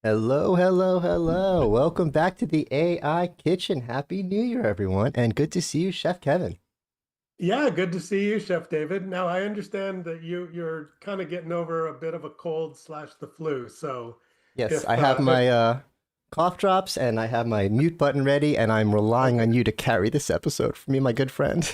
Hello, hello, hello. Welcome back to the AI Kitchen. Happy New Year, everyone. And good to see you, Chef Kevin. Yeah, good to see you, Chef David. Now I understand that you're kind of getting over a bit of a cold slash the flu. So Yes, I if have my cough drops and I have my mute button ready, and I'm relying okay. on you to carry this episode for me, my good friend.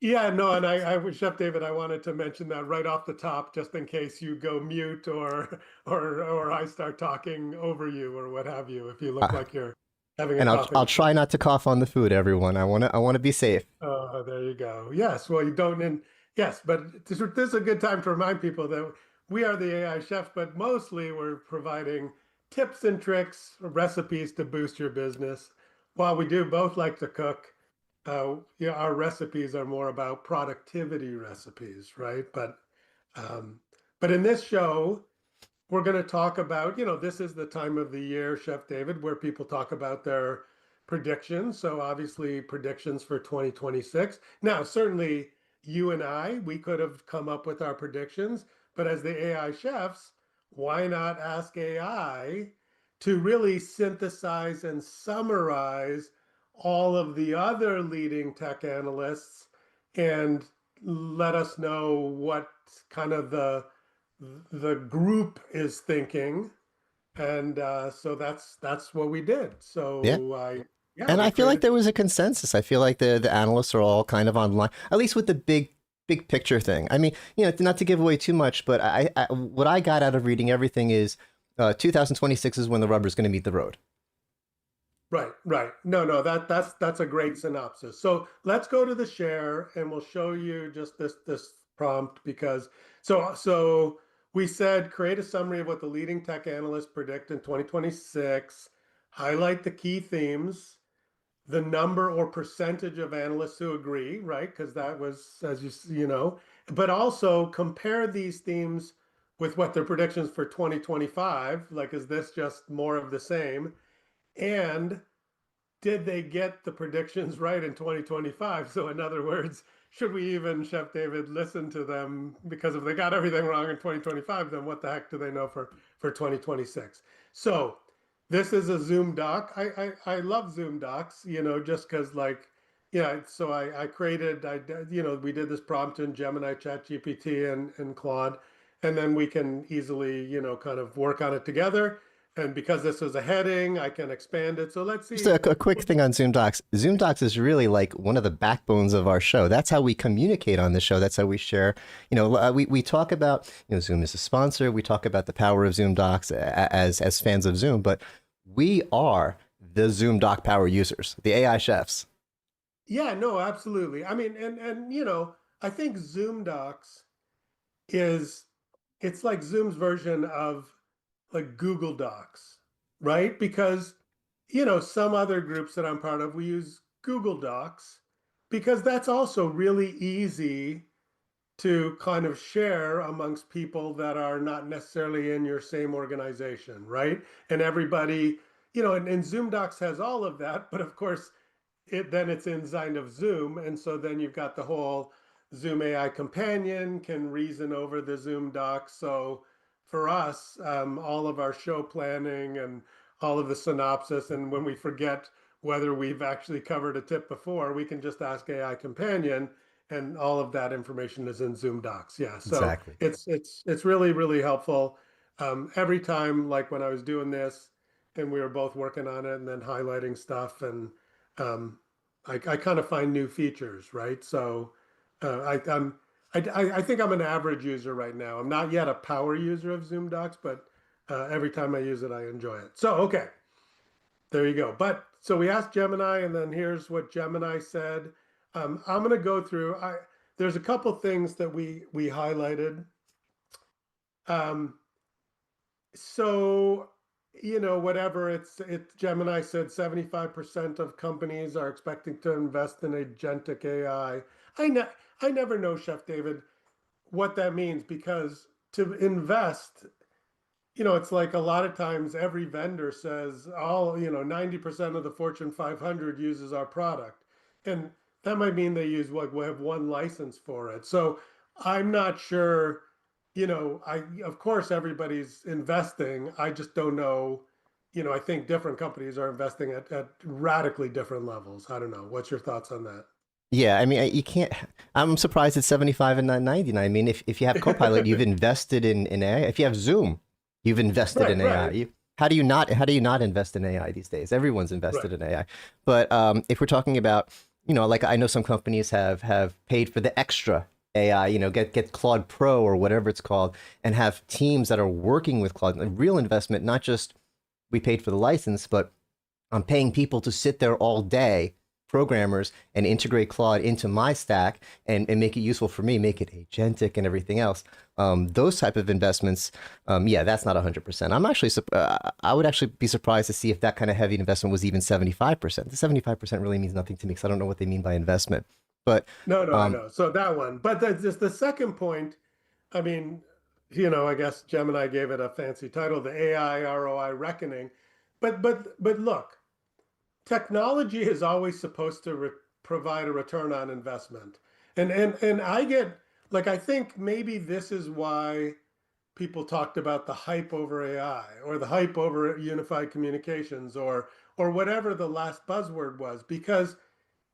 Yeah, no, and Chef David, I wanted to mention that right off the top, just in case you go mute or or I start talking over you or what have you, if you look Uh, like you're having a and I'll coughing try fit. not to cough on the food, everyone. I wanna be safe. There you go. Yes, well, you don't, and yes, but this is a good time to remind people that we are the AI chefs, but mostly we're providing tips and tricks, recipes to boost your business. While we do both like to cook, yeah, our recipes are more about productivity recipes, right? Um, but in this show, we're going to talk about, this is the time of the year, Chef David, where people talk about their predictions. So obviously predictions for 2026. Now, certainly you and I, we could have come up with our predictions, but as the AI chefs, why not ask AI to really synthesize and summarize all of the other leading tech analysts and let us know what kind of the group is thinking, and so that's what we did. Yeah. So I yeah, And we I feel like created. there was a consensus. I feel like the analysts are all kind of online, at least with the big picture thing. I mean, not to give away too much, but what I got out of reading everything is 2026 is when the rubber's going to meet the road. Right, right. No, no, that's a great synopsis. So let's go to the share and we'll show you just this prompt because so we said create a summary of what the leading tech analysts predict in 2026, highlight the key themes, the number or percentage of analysts who agree, right? Because that was, as you know, but also compare these themes with what their predictions for 2025, like, is this just more of the same? And did they get the predictions right in 2025? So, in other words, should we even, Chef David, listen to them? Because if they got everything wrong in 2025, then what the heck do they know for 2026? So, this is a Zoom doc. I love Zoom docs, just because, like, yeah. So I created, we did this prompt in Gemini, ChatGPT, and Claude, and then we can easily, kind of work on it together. And because this is a heading, I can expand it. So let's Just see. a quick thing on Zoom Docs. Zoom Docs is really like one of the backbones of our show. That's how we communicate on the show. That's how we share. We talk about, Zoom is a sponsor. We talk about the power of Zoom Docs as fans of Zoom, but we are the Zoom Doc power users, the AI chefs. Yeah, no, absolutely. I mean, and I think Zoom Docs is it's like Zoom's version of like Google Docs, right? Because some other groups that I'm part of, we use Google Docs because that's also really easy to kind of share amongst people that are not necessarily in your same organization, right? And everybody, and Zoom Docs has all of that, but of course, it's inside of Zoom, and so then you've got the whole Zoom AI companion can reason over the Zoom docs. So for us, all of our show planning and all of the synopsis, and when we forget whether we've actually covered a tip before, we can just ask AI companion, and all of that information is in Zoom docs. Yeah, so Exactly. it's really really helpful. Every time, like when I was doing this, and we were both working on it, and then highlighting stuff and um, I kind of find new features, right? So I think I'm an average user right now. I'm not yet a power user of Zoom Docs, but every time I use it, I enjoy it. So okay, there you go. But so we asked Gemini, and then here's what Gemini said. I'm going to go through. There's a couple things that we highlighted. Um, so whatever Gemini said 75% of companies are expecting to invest in agentic AI. I never know, Chef David, what that means, because to invest, it's like a lot of times every vendor says all 90% of the Fortune 500 uses our product, and that might mean they use what we have one license for it. So I'm not sure. I, of course, everybody's investing. I just don't know. I think different companies are investing at radically different levels. I don't know. What's your thoughts on Yeah, I mean, you can't. I'm surprised it's 75 and not 99. I mean, if you have Copilot, you've that? invested in AI. If you have Zoom, you've invested in Right, AI. right, How do you not invest in AI these days? Everyone's right. invested in AI. But if we're talking about, like I know some companies have paid for the extra AI, get Claude Pro or whatever it's called, and have teams that are working with Claude. A real investment, not just we paid for the license, but I'm paying people to sit there all day, programmers, and integrate Claude into my stack and make it useful for me, make it agentic and everything else. Those type of investments, yeah, that's not 100%. I would actually be surprised to see if that kind of heavy investment was even 75%. The 75% really means nothing to me because I don't know what they mean by investment. But No, no, I um, know. So that one, but just the second point. I mean, I guess Gemini gave it a fancy title, the AI ROI Reckoning. But look, technology is always supposed to provide a return on investment. And I get, like, I think maybe this is why people talked about the hype over AI or the hype over unified communications or whatever the last buzzword was, because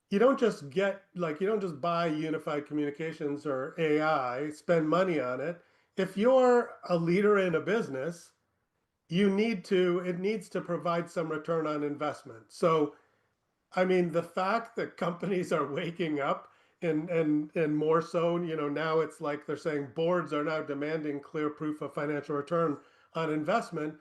you don't just buy unified communications or AI, spend money on it. If you're a leader in a business, it needs to provide some return on investment. So, I mean, the fact that companies are waking up and more so, now it's like they're saying boards are now demanding clear proof of financial return on investment.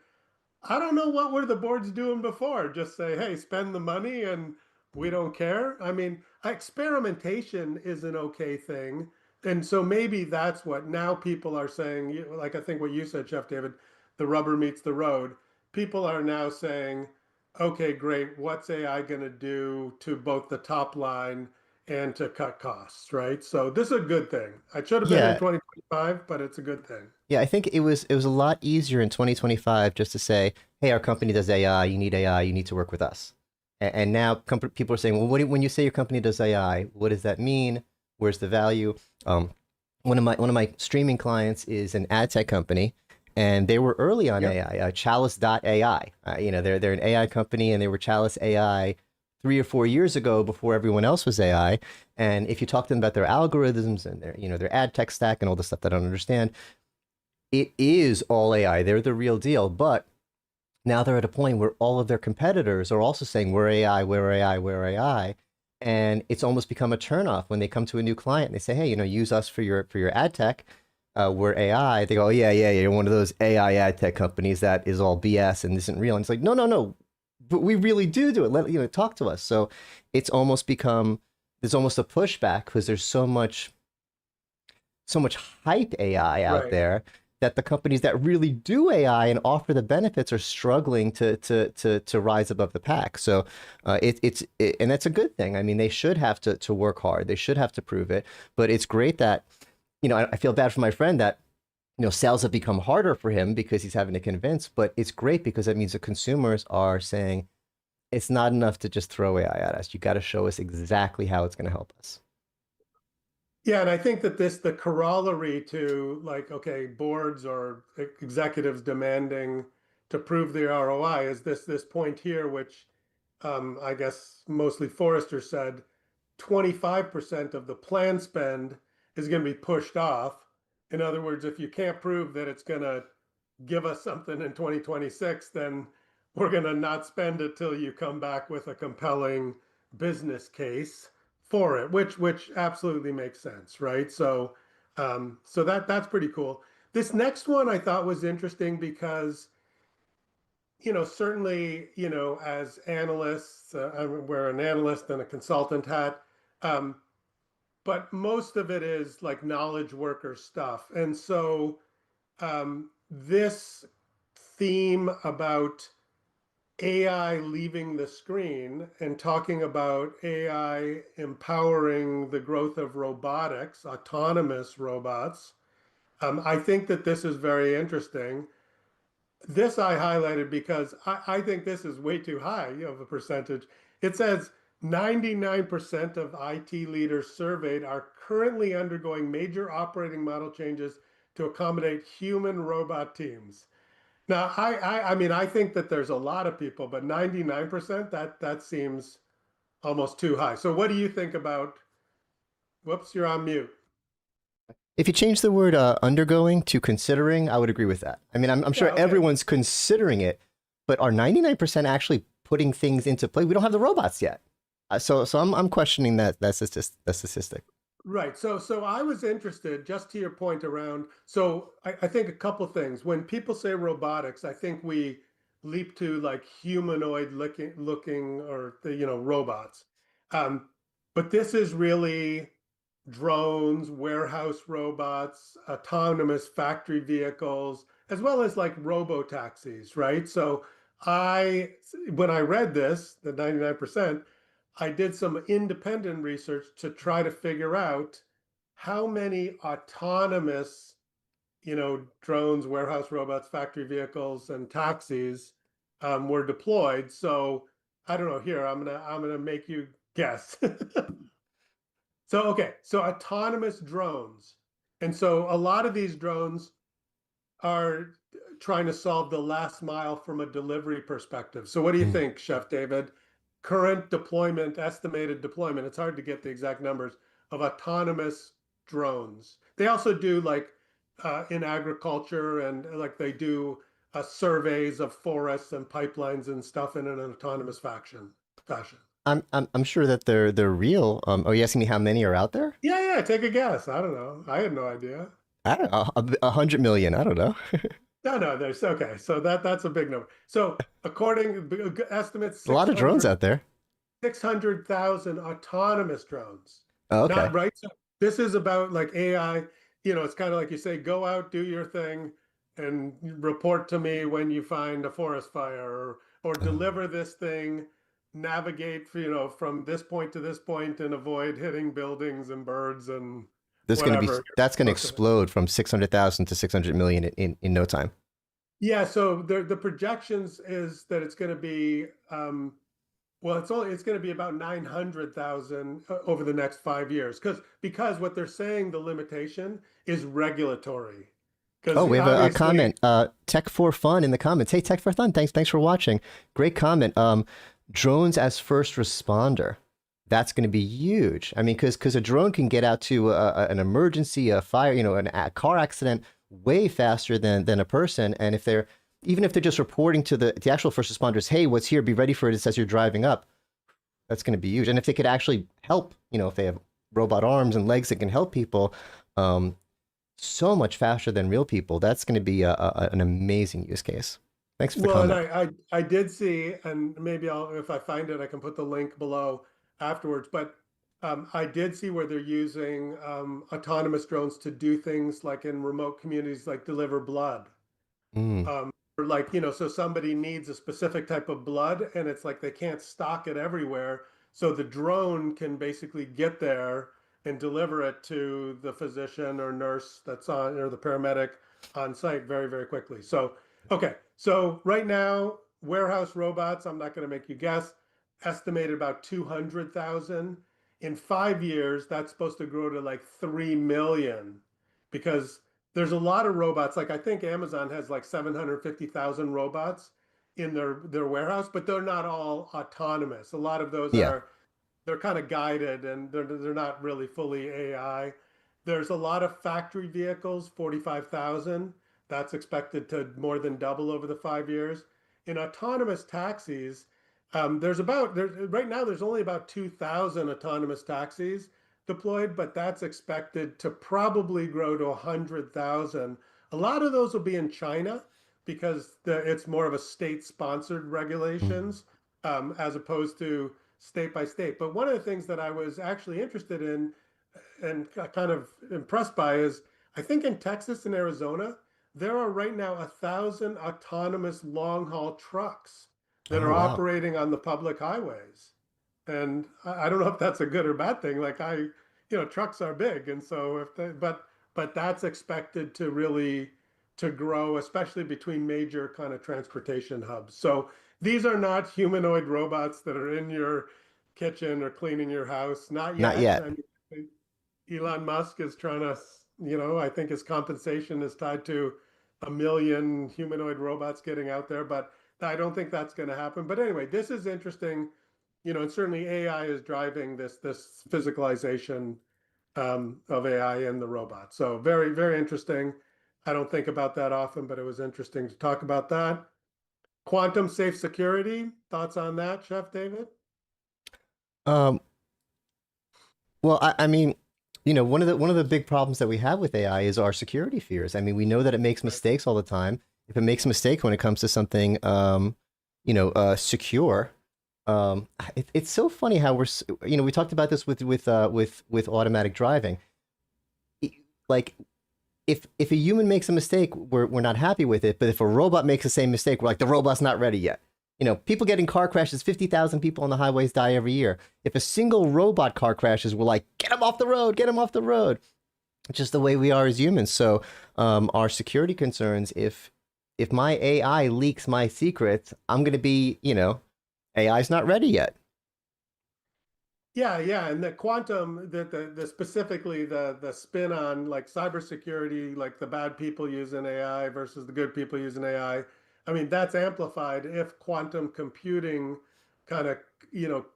I don't know what were the boards doing before. Just say, hey, spend the money and we don't care. I mean, experimentation is an okay thing. And so maybe that's what now people are saying. Like I think what you said, Chef David, the rubber meets the road. People are now saying, okay, great. What's AI going to do to both the top line and to cut costs, right? So this is a good thing. It should have been in yeah, 2025, but it's a good thing. yeah, I think it was a lot easier in 2025 just to say, hey, our company does AI. You need AI. You need to work with us. And now people are saying, well, when you say your company does AI, what does that mean? Where's the value? Um, one of my streaming clients is an ad tech company, and they were early on Yep. AI. Chalice.ai. They're an AI company, and they were Chalice AI 3 or 4 years ago before everyone else was AI. And if you talk to them about their algorithms and their ad tech stack and all the stuff that I don't understand, it is all AI. They're the real deal. But now they're at a point where all of their competitors are also saying, we're AI, we're AI, we're AI. And it's almost become a turnoff when they come to a new client and they say, hey, use us for your ad tech. We're AI. They go, oh, yeah, yeah, yeah, you're one of those AI ad tech companies that is all BS and isn't real. And it's like, no, no, no, but we really do it. Talk to us. So it's almost become, there's almost a pushback because there's so much hype AI out Right. there that the companies that really do AI and offer the benefits are struggling to rise above the pack. So and that's a good thing. I mean, they should have to work hard. They should have to prove it. But it's great that I feel bad for my friend that sales have become harder for him because he's having to convince. But it's great because that means the consumers are saying it's not enough to just throw AI at us. You got to show us exactly how it's going to help us. Yeah, and I think that the corollary to, like, okay, boards or executives demanding to prove the ROI is this point here, which I guess mostly Forrester said 25% of the plan spend is going to be pushed off. In other words, if you can't prove that it's going to give us something in 2026, then we're going to not spend it till you come back with a compelling business case for it, which absolutely makes sense, right? So that's pretty cool. This next one I thought was interesting because certainly as analysts, we're an analyst and a consultant hat, um, but most of it is like knowledge worker stuff, and so this theme about AI leaving the screen and talking about AI empowering the growth of robotics, autonomous robots. I think that this is very interesting. This I highlighted because I think this is way too high of a percentage. It says 99% of IT leaders surveyed are currently undergoing major operating model changes to accommodate human robot teams. Now, I mean, I think that there's a lot of people, but 99%, that seems almost too high. So what do you think about, whoops, you're on mute. If you change the word undergoing to considering, I would agree with that. I mean, I'm Yeah, sure okay. everyone's considering it, but are 99% actually putting things into play? We don't have the robots yet. So I'm questioning that statistic. Right. So I was interested, just to your point around, so I think a couple things. When people say robotics, I think we leap to like humanoid looking or the, robots. Um, but this is really drones, warehouse robots, autonomous factory vehicles, as well as like robo taxis, right? So I, when I read this, the 99%, I did some independent research to try to figure out how many autonomous, drones, warehouse robots, factory vehicles, and taxis were deployed. So I don't know. Here, I'm gonna make you guess. So okay, so autonomous drones, and so a lot of these drones are trying to solve the last mile from a delivery perspective. So what do you Mm. think, Chef David? Current deployment, estimated deployment, it's hard to get the exact numbers of autonomous drones. They also do like in agriculture and like they do surveys of forests and pipelines and stuff in an autonomous fashion. I'm sure that they're real. Are you asking me how many are out there? Yeah, take a guess. I don't know. I had no idea. I don't know, 100 million. I don't know. No, there's okay. So that's a big number. So according estimates A lot of drones 600 out there. 600,000 autonomous drones. Oh, Not okay. right. So this is about like AI. It's kind of like you say, go out, do your thing, and report to me when you find a forest fire, or Oh. deliver this thing, navigate, from this point to this point, and avoid hitting buildings and birds and That's going to be whatever you're that's going to supposed to. explode from 600,000 to 600 million in no time. Yeah, so the projections is that it's going to be well, it's going to be about 900,000 over the next 5 years because what they're saying the limitation is regulatory. Oh, Because we have a obviously, comment. Tech for fun in the comments. Hey, Tech for fun. Thanks for watching. Great comment. Drones as first responder. That's going to be huge. I mean, because a drone can get out to an emergency, a fire, a car accident way faster than a person. And if they're even if they're just reporting to the actual first responders, hey, what's here? Be ready for it as you're driving up. That's going to be huge. And if they could actually help, if they have robot arms and legs that can help people, um, so much faster than real people. That's going to be an amazing use case. Thanks for the well, and comment. I did see, and maybe if I find it, I can put the link below afterwards. But I did see where they're using autonomous drones to do things like in remote communities, like deliver blood. Mm. Or like, so somebody needs a specific type of blood and it's like they can't stock it everywhere. So the drone can basically get there and deliver it to the physician or nurse that's on, or the paramedic on site very, very quickly. So, okay. So right now, warehouse robots, I'm not going to make you guess, estimated about 200,000. In 5 years, that's supposed to grow to like 3 million because there's a lot of robots. Like I think Amazon has like 750,000 robots in their warehouse, but they're not all autonomous. A lot of those Yeah. they're kind of guided and they're not really fully AI. There's a lot of factory vehicles, 45,000. That's expected to more than double over the 5 years. In autonomous taxis, right now there's only about 2,000 autonomous taxis deployed, but that's expected to probably grow to 100,000. A lot of those will be in China because it's more of a state-sponsored Mm. regulations as opposed to state by state. But one of the things that I was actually interested in and kind of impressed by is I think in Texas and Arizona, there are right now 1,000 autonomous long haul trucks that Oh are wow. operating on the public highways. And I don't know if that's a good or bad thing. Like trucks are big, and so but that's expected to really to grow, especially between major kind of transportation hubs. So these are not humanoid robots that are in your kitchen or cleaning your house. Not Not yet. yet. I mean, Elon Musk is trying to, I think his compensation is tied to a million humanoid robots getting out there, but I don't think that's going to happen. But anyway, this is interesting, and certainly AI is driving this physicalization of AI in the robot. So very, very interesting. I don't think about that often, but it was interesting to talk about that. Quantum safe security, thoughts on that, Chef David? Um, well, I mean, one of the big problems that we have with AI is our security fears. I mean, we know that it makes Right. mistakes all the time. If it makes a mistake when it comes to something, secure, it's so funny how we talked about this with automatic driving. Like, if a human makes a mistake, we're not happy with it. But if a robot makes the same mistake, we're like, the robot's not ready yet. People get in car crashes. 50,000 people on the highways die every year. If a single robot car crashes, we're like, get him off the road, get him off the road. It's just the way we are as humans. So, our security concerns, if my AI leaks my secrets, I'm going to be, AI's not ready yet. Yeah, yeah, and the quantum, the specifically the spin on like cybersecurity, like the bad people using AI versus the good people using AI. I mean, that's amplified if quantum computing kind of,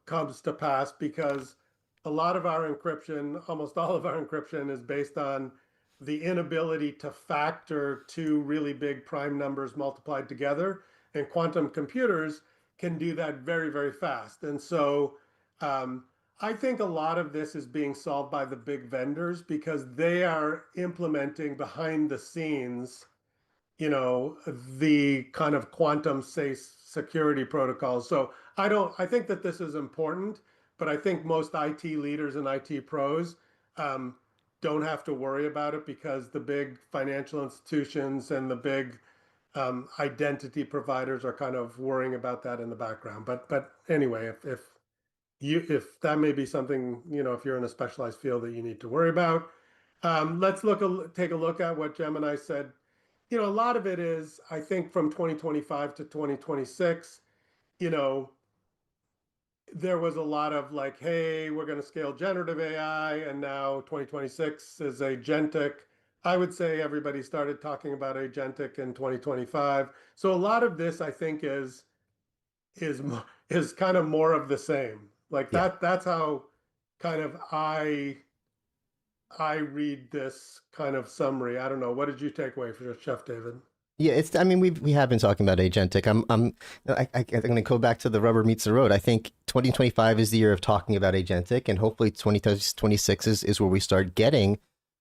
comes to pass because a lot of our encryption, almost all of our encryption is based on the inability to factor two really big prime numbers multiplied together, and quantum computers can do that very, very fast. And so, um, I think a lot of this is being solved by the big vendors because they are implementing behind the scenes, the kind of quantum safe security protocols. So I think that this is important, but I think most IT leaders and IT pros um, don't have to worry about it because the big financial institutions and the big identity providers are kind of worrying about that in the background. But anyway, if that may be something, if you're in a specialized field that you need to worry about. Let's take a look at what Gemini said. A lot of it is, I think, from 2025 to 2026, you know, there was a lot of like, hey, we're going to scale generative AI, and now 2026 is agentic. I would say everybody started talking about agentic in 2025. So a lot of this, I think, is is kind of more of the same. Like Yeah. that's how kind of I read this kind of summary. I don't know. What did you take away from Chef David? Yeah, I mean, we have been talking about agentic. I'm going to go back to the rubber meets the road. I think 2025 is the year of talking about agentic, and hopefully 2026 is where we start getting,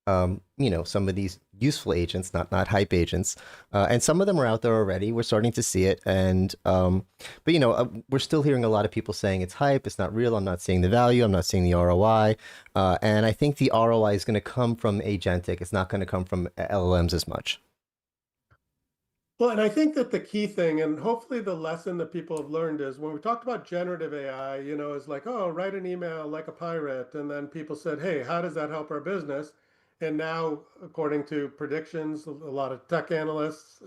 some of these useful agents, not hype agents, and some of them are out there already. We're starting to see it, and but we're still hearing a lot of people saying it's hype, it's not real. I'm not seeing the value. I'm not seeing the ROI, and I think the ROI is going to come from agentic. It's not going to come from LLMs as much. Well, and I think that the key thing, and hopefully the lesson that people have learned is when we talked about generative AI, is like, oh, write an email like a pirate. And then people said, hey, how does that help our business? And now, according to predictions, a lot of tech analysts,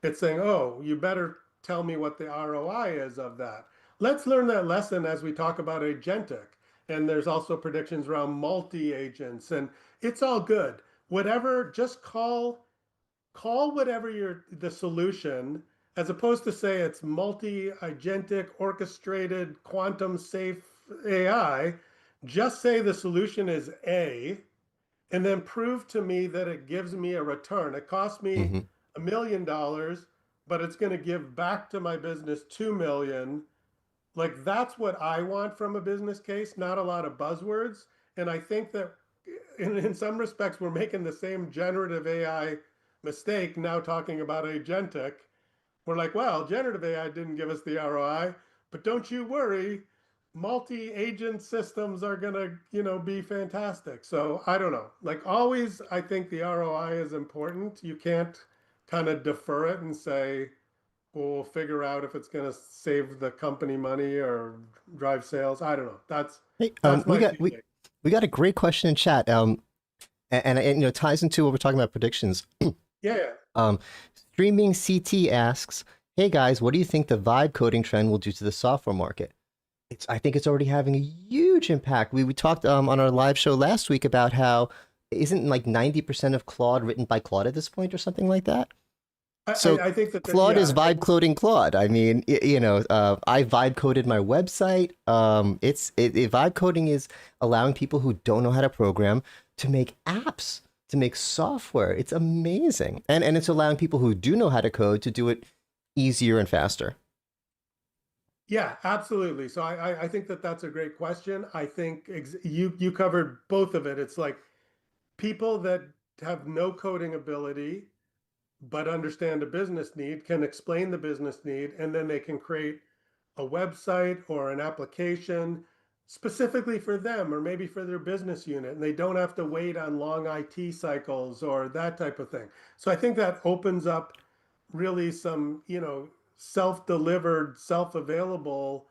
it's saying, oh, you better tell me what the ROI is of that. Let's learn that lesson as we talk about agentic. And there's also predictions around multi agents, and it's all good. Whatever, just call whatever the solution, as opposed to say it's multi-agentic, orchestrated, quantum safe AI. Just say the solution is A, and then prove to me that it gives me a return. It cost me Hmm. $1 million, but it's going to give back to my business 2 million. Like that's what I want from a business case, not a lot of buzzwords. And I think that in some respects, we're making the same generative AI mistake now talking about agentic. We're like, well, generative AI didn't give us the ROI, but don't you worry, multi-agent systems are gonna, be fantastic. So I don't know. Like always, I think the ROI is important. You can't kind of defer it and say, well, we'll figure out if it's going to save the company money or drive sales. I don't know. Hey, That's we my got feeling. we got a great question in chat, and ties into what we're talking about predictions. Yeah, yeah. Um, Streaming CT asks, "Hey guys, what do you think the vibe coding trend will do to the software market?" I think it's already having a huge impact. We talked on our live show last week about how isn't like 90% of Claude written by Claude at this point or something like that. So I think that, Claude is yeah, vibe coding Claude. I mean, I vibe coded my website. Vibe coding is allowing people who don't know how to program to make apps, to make software. It's amazing, and it's allowing people who do know how to code to do it easier and faster. yeah, absolutely. So I think that that's a great question. I think you covered both of it. It's like people that have no coding ability but understand a business need can explain the business need, and then they can create a website or an application specifically for them or maybe for their business unit, and they don't have to wait on long IT cycles or that type of thing. So I think that opens up really some, self-delivered, self-available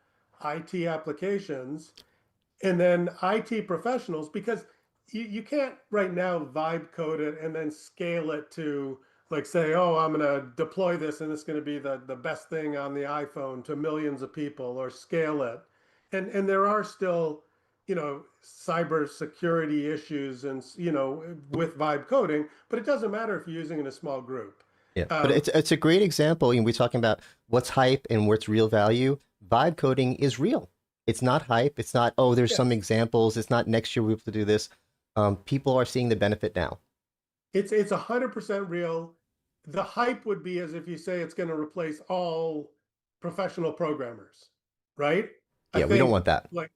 IT applications, and then IT professionals, because you can't right now vibe code it and then scale it to, like, say, oh, I'm going to deploy this and it's going to be the best thing on the iPhone to millions of people, or scale it. And there are still, cyber security issues and, with vibe coding, but it doesn't matter if you're using it in a small group. Yeah, but Um, it's a great example. We're talking about what's hype and what's real value. Vibe coding is real. It's not hype. It's not, oh, there's some yes, examples. It's not next year we'll have to do this. People are seeing the benefit now. it's 100% real. The hype would be as if you say it's going to replace all professional programmers, right? I Yeah, we don't think, want that. like,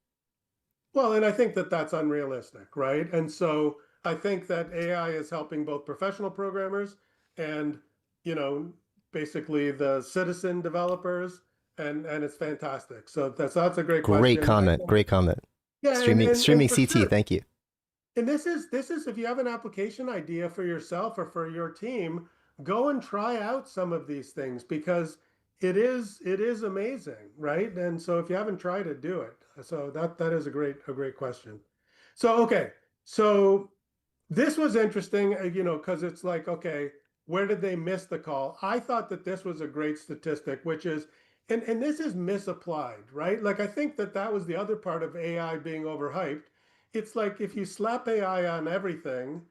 well, and I think that that's unrealistic, right? And so I think that AI is helping both professional programmers and, you know, basically the citizen developers, and it's fantastic. So that's a great Great question. I comment. think, Great comment. yeah, Streaming and for CT. sure. Thank you. And this is if you have an application idea for yourself or for your team, go and try out some of these things, because it is amazing, right? And so if you haven't tried it, do it. So that is a great question. So okay, so this was interesting, because it's like, okay, where did they miss the call? I thought that this was a great statistic, which is, and this is misapplied, right? Like, I think that that was the other part of AI being overhyped. It's like if you slap AI on everything,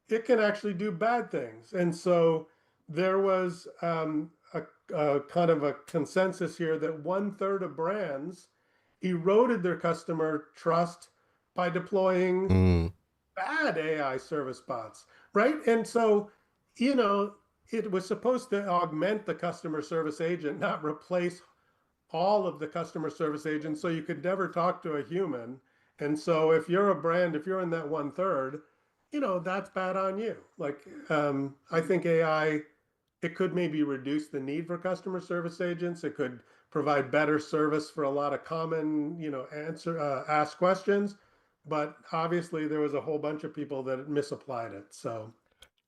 it can actually do bad things. And so there was a kind of a consensus here that 1/3 of brands eroded their customer trust by deploying Mm. bad AI service bots, right? And so, you know, it was supposed to augment the customer service agent, not replace all of the customer service agents, so you could never talk to a human. And so if you're a brand, if you're in that 1/3, that's bad on you. Like, I think AI, it could maybe reduce the need for customer service agents. It could provide better service for a lot of common, answer ask questions. But obviously, there was a whole bunch of people that misapplied it. So,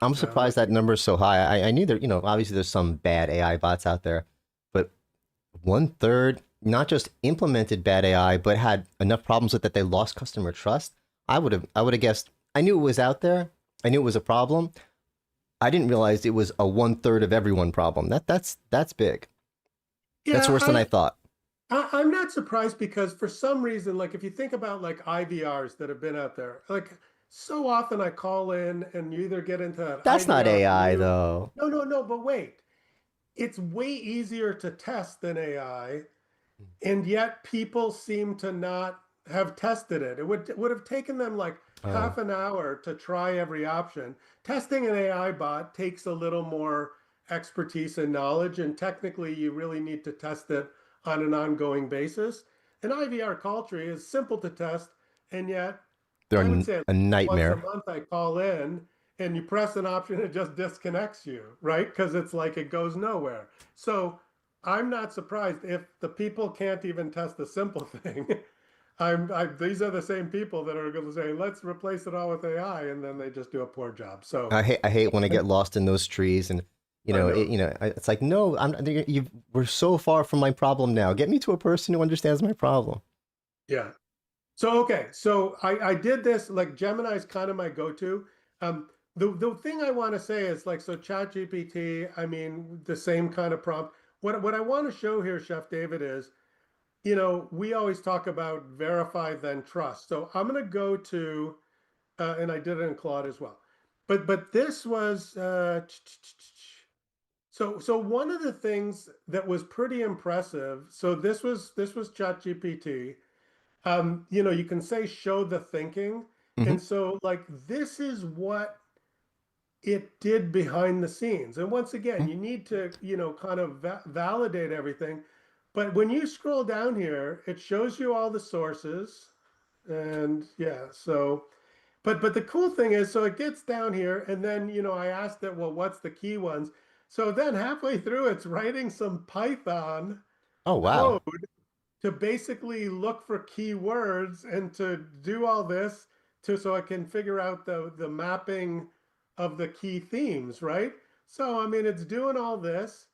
I'm what surprised do that you? number is so high. I knew that, obviously there's some bad AI bots out there, but 1/3 not just implemented bad AI, but had enough problems with that they lost customer trust. I would have guessed. I knew it was out there. I knew it was a problem. I didn't realize it was a 1/3 of everyone problem. That's big. That's Yeah, worse than I thought. I'm not surprised, because for some reason, like, if you think about like IVRs that have been out there, like, so often I call in and you either get into an That's not IVR AI queue. though. No, no, no, but wait, it's way easier to test than AI, and yet people seem to not have tested it. It would have taken them like Oh, half an hour to try every option. Testing an AI bot takes a little more expertise and knowledge, and technically you really need to test it on an ongoing basis. An IVR call tree is simple to test, and yet I would they're say a once a nightmare. month I call in and you press an option, it just disconnects you, right? Because it's like it goes nowhere. So I'm not surprised if the people can't even test a simple thing. These are the same people that are going to say, let's replace it all with AI, and then they just do a poor job. So I hate when I I, get lost in those trees and I know. it's like no, we're so far from my problem now. Get me to a person who understands my problem. Yeah. So okay, so I did this, like, Gemini is kind of my go-to. The thing I want to say is, like, so ChatGPT, I mean, the same kind of prompt. What I want to show here, Chef David, is, we always talk about verify then trust. So I'm going to go to, and I did it in Claude as well. But this was So one of the things that was pretty impressive, so this was ChatGPT. You can say show the thinking. Hmm. And so like this is what it did behind the scenes. And once again, you need to, kind of validate everything. But when you scroll down here, it shows you all the sources. And yeah, so but the cool thing is, so it gets down here, and then I asked it, well, what's the key ones? So then halfway through, it's writing some Python Oh, wow. code to basically look for keywords and to do all this so I can figure out the mapping of the key themes, right? So I mean, it's doing all this,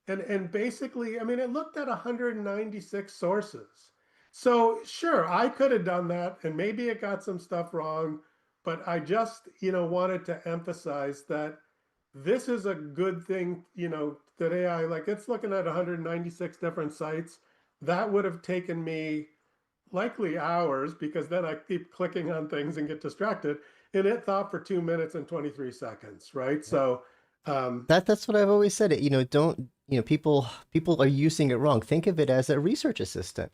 and basically, I mean, it looked at 196 sources. So sure, I could have done that, and maybe it got some stuff wrong, but I just wanted to emphasize that this is a good thing, that AI, like it's looking at 196 different sites. That would have taken me likely hours because then I keep clicking on things and get distracted. And it thought for 2 minutes and 23 seconds, right? So, um, That's what I've always said. Don't people are using it wrong. Think of it as a research assistant.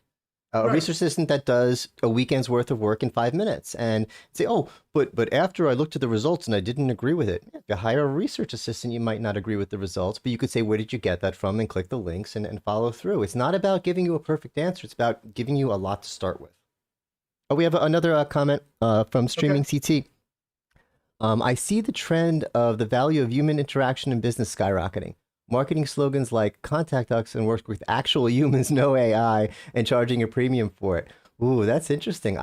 A right. research assistant that does a weekend's worth of work in 5 minutes, and say, oh, but after I looked at the results and I didn't agree with it. If you hire a research assistant, you might not agree with the results, but you could say, where did you get that from, and click the links and follow through. It's not about giving you a perfect answer. It's about giving you a lot to start with. Oh, we have another comment from Okay. Streaming CT. I see the trend of the value of human interaction in business skyrocketing. Marketing slogans like "Contact us and work with actual humans, no AI," and charging a premium for it. Ooh, that's interesting.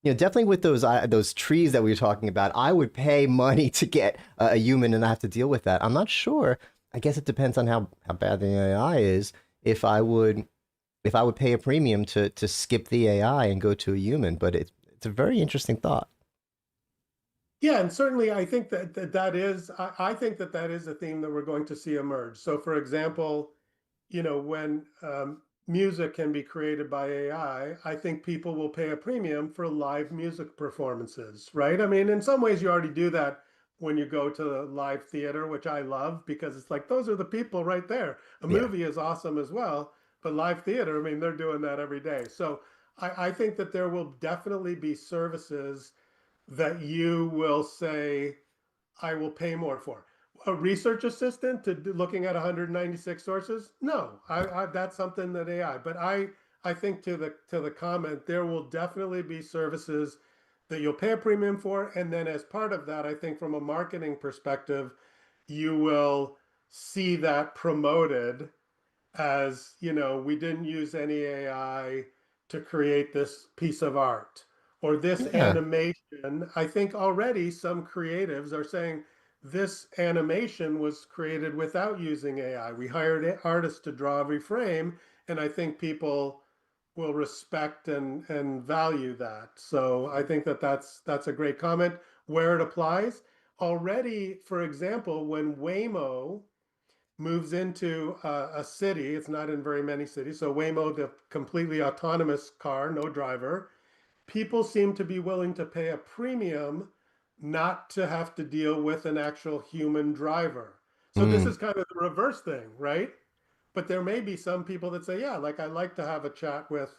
Definitely with those trees that we were talking about, I would pay money to get a human and not have to deal with that. I'm not sure. I guess it depends on how bad the AI is. If I would if I would pay a premium to skip the AI and go to a human, but it's a very interesting thought. Yeah, and certainly I think that is, I think that is a theme that we're going to see emerge. So for example, when music can be created by I think people will pay a premium for live music performances, right? I mean, in some ways, you already do that when you go to live theater, which I love because it's like those are the people right there. A Yeah. movie is awesome as well, but live theater, I mean, they're doing that every day. So I think that there will definitely be services that you will say, I will pay more for. A research assistant to looking at 196 sources? No, that's something that AI. But I think to the comment, there will definitely be services that you'll pay a premium for, and then as part of that, I think from a marketing perspective, you will see that promoted as, we didn't use any AI to create this piece of art or this Yeah. animation. I think already some creatives are saying this animation was created without using AI. We hired artists to draw every frame, and I think people will respect and value that. So I think that's a great comment. Where it applies already, for example, when Waymo moves into a city. It's not in very many cities. So Waymo, the completely autonomous car, no driver, people seem to be willing to pay a premium not to have to deal with an actual human driver. So this Mm. is kind of the reverse thing, right? But there may be some people that say, yeah, like I like to have a chat with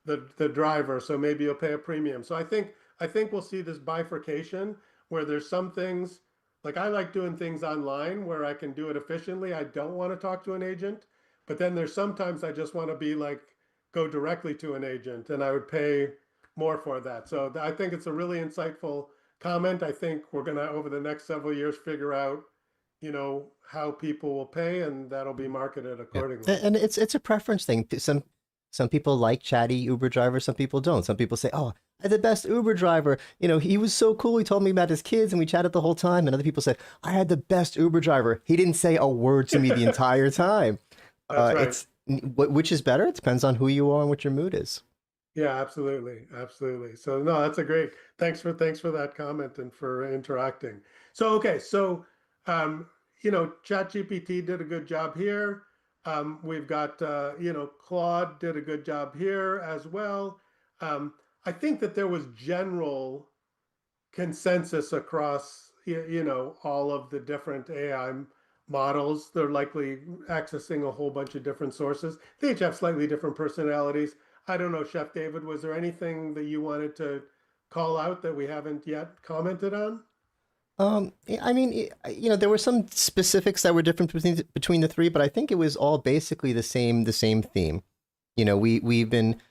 the driver, so maybe you'll pay a premium. So I think we'll see this bifurcation where there's some things like I like doing things online where I can do it efficiently. I don't want to talk to an agent, but then there's sometimes I just want to be like go directly to an agent and I would pay more for that. So I think it's a really insightful comment. I think we're going to over the next several years figure out how people will pay and that'll be marketed Yeah. accordingly. And it's a preference thing. Some people like chatty Uber drivers, some people don't. Some people say, "Oh, I had the best Uber driver. He was so cool. He told me about his kids and we chatted the whole time." And other people say, "I had the best Uber driver. He didn't say a word to me the entire time." That's right. It's which is better? It depends on who you are and what your mood is. Yeah, absolutely. Absolutely. So no, that's a great, thanks for that comment and for interacting. So okay, so ChatGPT did a good job here. We've got Claude did a good job here as well. I think that there was general consensus across all of the different AI models. They're likely accessing a whole bunch of different sources. They each have slightly different personalities. I don't know, Chef David, was there anything that you wanted to call out that we haven't yet commented on? I mean, there were some specifics that were different between the three, but I think it was all basically the same theme. We've been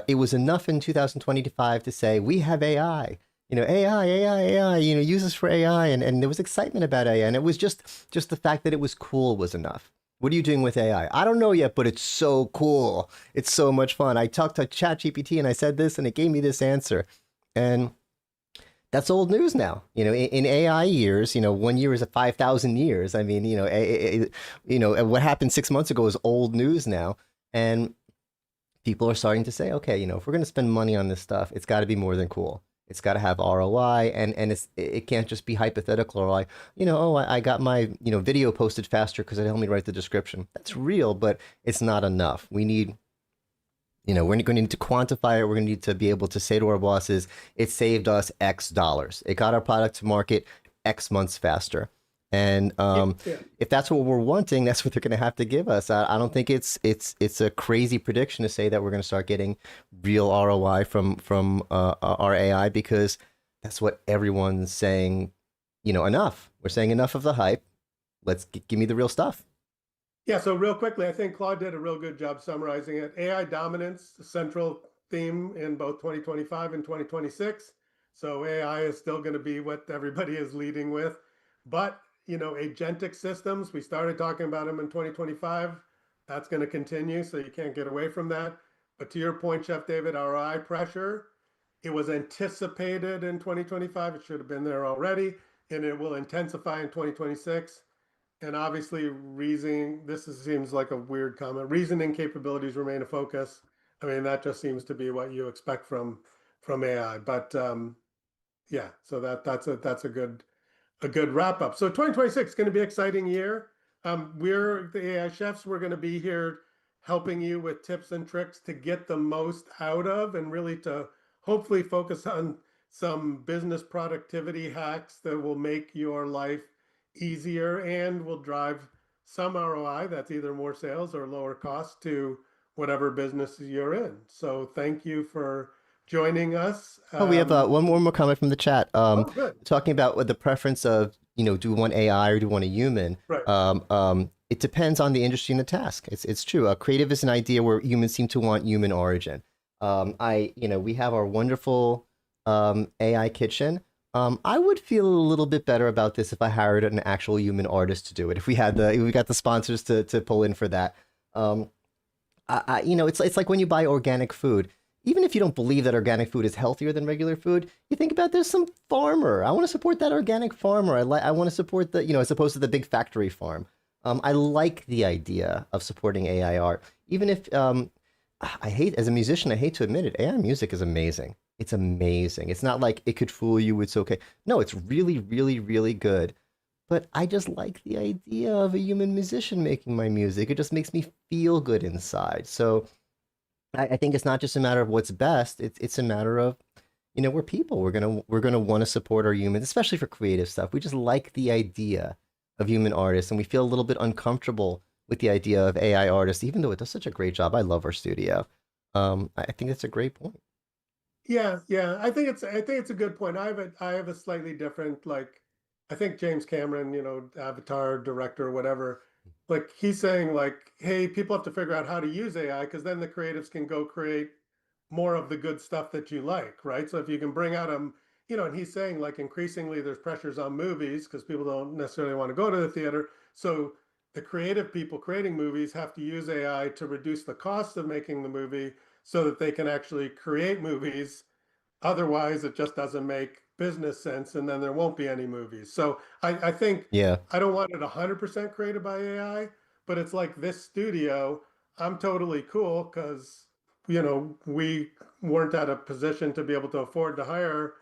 it was enough in 2025 to say we have AI. AI, use this for AI, and there was excitement about AI, and it was just the fact that it was cool was enough. What are you doing with AI? I don't know yet, but it's so cool. It's so much fun. I talked to ChatGPT and I said this, and it gave me this answer, and that's old news now. In AI years, 1 year is a 5,000 years. I mean, what happened 6 months ago is old news now, and people are starting to say, okay, if we're going to spend money on this stuff, it's got to be more than cool. It's got to have ROI, and it can't just be hypothetical ROI. I got my video posted faster because it helped me write the description. That's real, but it's not enough. We need we're going to need to quantify it. We're going to need to be able to say to our bosses, it saved us X dollars. It got our product to market X months faster. And Yeah, yeah. if that's what we're wanting, that's what they're going to have to give us. I don't think it's a crazy prediction to say that we're going to start getting real ROI from our AI, because that's what everyone's saying. Enough. We're saying enough of the hype. Let's give me the real stuff. Yeah, so real quickly, I think Claude did a real good job summarizing it. AI dominance, the central theme in both 2025 and 2026. So AI is still going to be what everybody is leading with. But, agentic systems, we started talking about them in 2025. That's going to continue, so you can't get away from that. But to your point, Chef David, ROI pressure, it was anticipated in 2025. It should have been there already, and it will intensify in 2026. And obviously, seems like a weird comment. Reasoning capabilities remain a focus. I mean, that just seems to be what you expect from AI. But yeah, so that's a good wrap up. So 2026 is going to be an exciting year. We're the AI chefs. We're going to be here helping you with tips and tricks to get the most out of, and really to hopefully focus on some business productivity hacks that will make your life easier and will drive some ROI. That's either more sales or lower cost to whatever business you're in. So thank you for joining us. Oh, we have one more comment from the chat. Oh, good. Talking about what the preference of, do we want AI or do we want a human? Right. It depends on the industry and the task. It's true. Creative is an idea where humans seem to want human origin. We have our wonderful AI kitchen. I would feel a little bit better about this if I hired an actual human artist to do it. If we got the sponsors to pull in for that. It's like when you buy organic food. Even if you don't believe that organic food is healthier than regular food, you think about there's some farmer. I want to support that organic farmer. I want to support the, as opposed to the big factory farm. I like the idea of supporting AI art, even if as a musician, I hate to admit it, AI music is amazing. It's amazing. It's not like it could fool you. It's okay. No, it's really, really, really good. But I just like the idea of a human musician making my music. It just makes me feel good inside. So I think it's not just a matter of what's best. It's a matter of, we're people. We're gonna want to support our humans, especially for creative stuff. We just like the idea of human artists, and we feel a little bit uncomfortable with the idea of AI artists, even though it does such a great job. I love our studio. I think that's a great point. Yeah, yeah. I think it's a good point. I have a slightly different, like, I think James Cameron, Avatar director or whatever, like he's saying like, hey, people have to figure out how to use AI, because then the creatives can go create more of the good stuff that you like, right? So if you can bring out and he's saying like increasingly there's pressures on movies because people don't necessarily want to go to the theater. So the creative people creating movies have to use AI to reduce the cost of making the movie so that they can actually create movies. Otherwise, it just doesn't make business sense, and then there won't be any movies. So I think Yeah. I don't want it 100% created by AI, but it's like this studio, I'm totally cool because, we weren't at a position to be able to afford to hire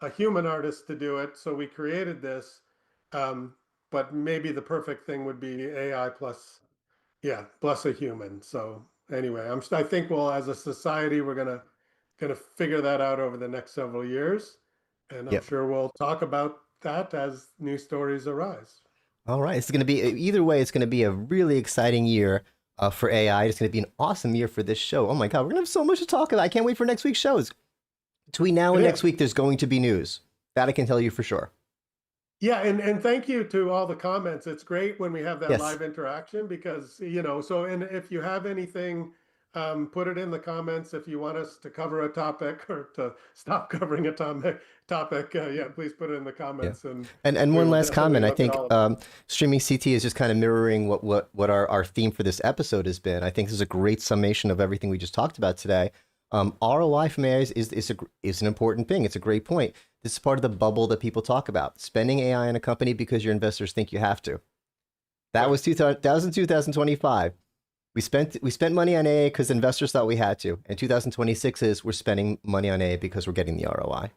a human artist to do it. So we created this. Um, but maybe the perfect thing would be AI plus, yeah, plus a human. So anyway, I think as a society, we're gonna figure that out over the next several years, and I'm Yep. sure we'll talk about that as new stories arise. All right. It's going to be, either way, it's going to be a really exciting year for AI. It's going to be an awesome year for this show. Oh my God, we're going to have so much to talk about. I can't wait for next week's shows. Between now It and is. next week, there's going to be news. That I can tell you for sure. Yeah, and thank you to all the comments. It's great when we have that Yes. live interaction because, so and if you have anything, put it in the comments if you want us to cover a topic or to stop covering a topic, yeah, please put it in the Yeah. comments and And we one will last definitely comment. I look at think all of them. streaming CT is just kind of mirroring what our theme for this episode has been. I think this is a great summation of everything we just talked about today. ROI from AI is an important thing. It's a great point. This is part of the bubble that people talk about. Spending AI in a company because your investors think you have to. That Right. was 2025. We spent money on AA because investors thought we had to. And 2026 is we're spending money on AA because we're getting the ROI.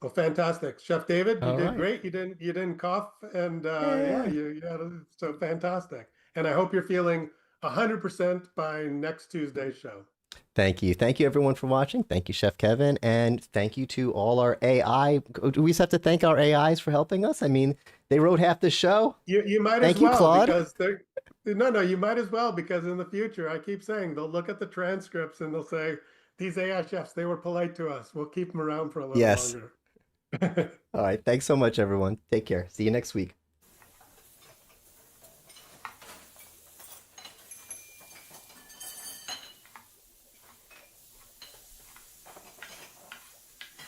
Well, fantastic. Chef David, you All did right. great. You didn't cough and yeah, Yeah. you had so fantastic. And I hope you're feeling 100% by next Tuesday's show. Thank you. Thank you everyone for watching. Thank you, Chef Kevin. And thank you to all our AI. Do we just have to thank our AIs for helping us? I mean, they wrote half the show. You might as Thank you, well Claude. because they're no, you might as well because in the future, I keep saying they'll look at the transcripts and they'll say, these AI chefs, they were polite to us. We'll keep them around for a little Yes. longer. All right. Thanks so much, everyone. Take care. See you next week.